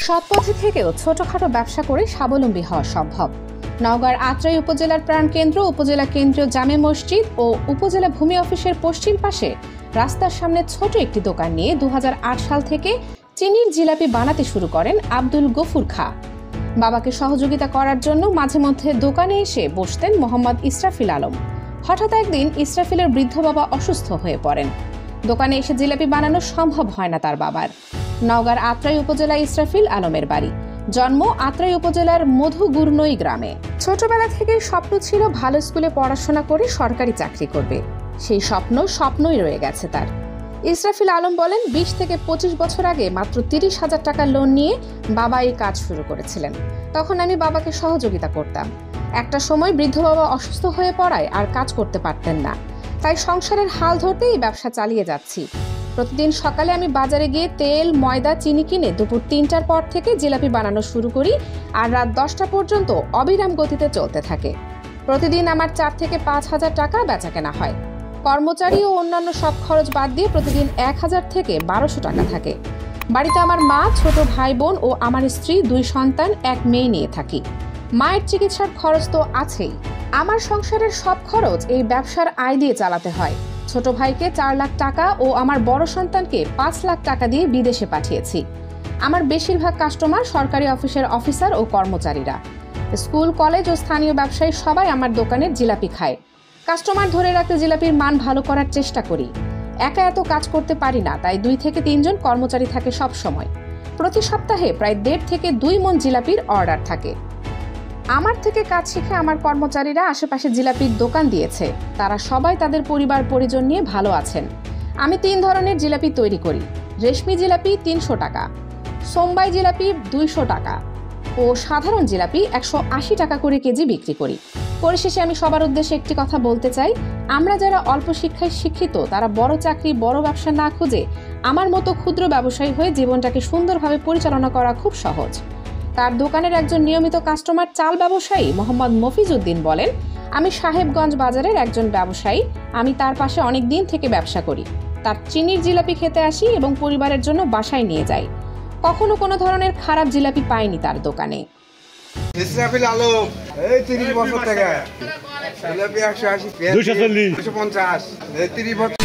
সৎ পথে থেকেও ছোটখাটো ব্যবসা করে স্বাবলম্বী হওয়া সম্ভব। নওগাঁর আত্রাই উপজেলার প্রাণকেন্দ্র উপজেলা কেন্দ্রীয় জামে মসজিদ ও উপজেলা ভূমি অফিসের পশ্চিম পাশে রাস্তার সামনে ছোট একটি দোকান নিয়ে 2008 সাল থেকে চিনির জিলাপি বানাতে শুরু করেন আব্দুল গফুর খাঁ। বাবাকে সহযোগিতা করার জন্য মাঝে মধ্যে দোকানে এসে বসতেন মোহাম্মদ ইসরাফিল আলম। হঠাৎ একদিন ইসরাফিলের বৃদ্ধ বাবা অসুস্থ হয়ে পড়েন। দোকানে এসে জিলাপি বানানো সম্ভব হয় না তার বাবার। নওগাঁর আত্রাই উপজেলা ইসরাফিল আলমের বাড়ি। জন্ম আত্রাই উপজেলার মধুগুরনই গ্রামে। ছোটবেলা থেকেই স্বপ্ন ছিল ভালো স্কুলে পড়াশোনা করে সরকারি চাকরি করবে। সেই স্বপ্নই রয়ে গেছে তার। ইসরাফিল আলম বলেন, 20 থেকে 25 বছর আগে মাত্র 30,000 টাকা লোন নিয়ে বাবা এই কাজ শুরু করেছিলেন। তখন আমি বাবাকে সহযোগিতা করতাম। একটা সময় বৃদ্ধ বাবা অসুস্থ হয়ে পড়ায় আর কাজ করতে পারতেন না, তাই সংসারের হাল ধরতে এই ব্যবসা চালিয়ে যাচ্ছি। প্রতিদিন সকালে আমি বাজারে গিয়ে তেল, ময়দা, চিনি কিনে দুপুর 3টার পর থেকে জিলাপি বানানো শুরু করি আর রাত 10টা পর্যন্ত অবিরাম গতিতে চলতে থাকে। প্রতিদিন আমার 4 থেকে 5,000 টাকা বেচাকেনা হয়। কর্মচারী ও অন্যান্য সব খরচ বাদ দিয়ে প্রতিদিন 1,000 থেকে 1200 টাকা থাকে। বাড়িতে আমার মা, ছোট ভাই বোন ও আমার স্ত্রী, 2 সন্তান, 1 মেয়ে নিয়ে থাকি। মায়ের চিকিৎসার খরচ তো আছেই। আমার সংসারের সব খরচ এই ব্যবসার আয় দিয়ে চালাতে হয়। ছোট ভাইকে 4 লাখ টাকা ও আমার বড় সন্তানকে 5 লাখ টাকা দিয়ে বিদেশে পাঠিয়েছি। আমার বেশিরভাগ কাস্টমার সরকারি অফিসের অফিসার ও কর্মচারীরা। স্কুল, কলেজ ও স্থানীয় ব্যবসায়ী সবাই আমার দোকানের জিলাপি খায়। কাস্টমার ধরে রাখতে জিলাপির মান ভালো করার চেষ্টা করি। একা এত কাজ করতে পারি না, তাই 2 থেকে 3 জন কর্মচারী থাকে সব সময়। প্রতি সপ্তাহে প্রায় 1.5 থেকে 2 মণ জিলাপির অর্ডার থাকে। আমার থেকে কাজ শিখে আমার কর্মচারীরা আশেপাশে জিলাপির দোকান দিয়েছে। তারা সবাই তাদের পরিবার পরিজন নিয়ে ভালো আছেন। আমি 3 ধরনের জিলাপি তৈরি করি। রেশমি জিলাপি 300 টাকা, সোমবাই জিলাপি 200 টাকা ও সাধারণ জিলাপি 180 টাকা করে কেজি বিক্রি করি। পরিশেষে আমি সবার উদ্দেশ্যে একটি কথা বলতে চাই, আমরা যারা অল্প শিক্ষায় শিক্ষিত তারা বড় চাকরি, বড় ব্যবসা না খুঁজে আমার মতো ক্ষুদ্র ব্যবসায়ী হয়ে জীবনটাকে সুন্দরভাবে পরিচালনা করা খুব সহজ। তার দোকানের একজন নিয়মিত কাস্টমার চাল ব্যবসায়ী মোহাম্মদ মফিজউদ্দিন বলেন, আমি সাহেবগঞ্জ বাজারের একজন ব্যবসায়ী। আমি তার পাশে অনেক দিন থেকে ব্যবসা করি। তার চিনির জিলাপি খেতে আসি এবং পরিবারের জন্য বাসায় নিয়ে যাই। কখনো কোনো ধরনের খারাপ জিলাপি পাইনি তার দোকানে। ইসরাফিল আলম, এই 30 বছর থেকে জিলাপি 180, 250, 250, 30 বছর।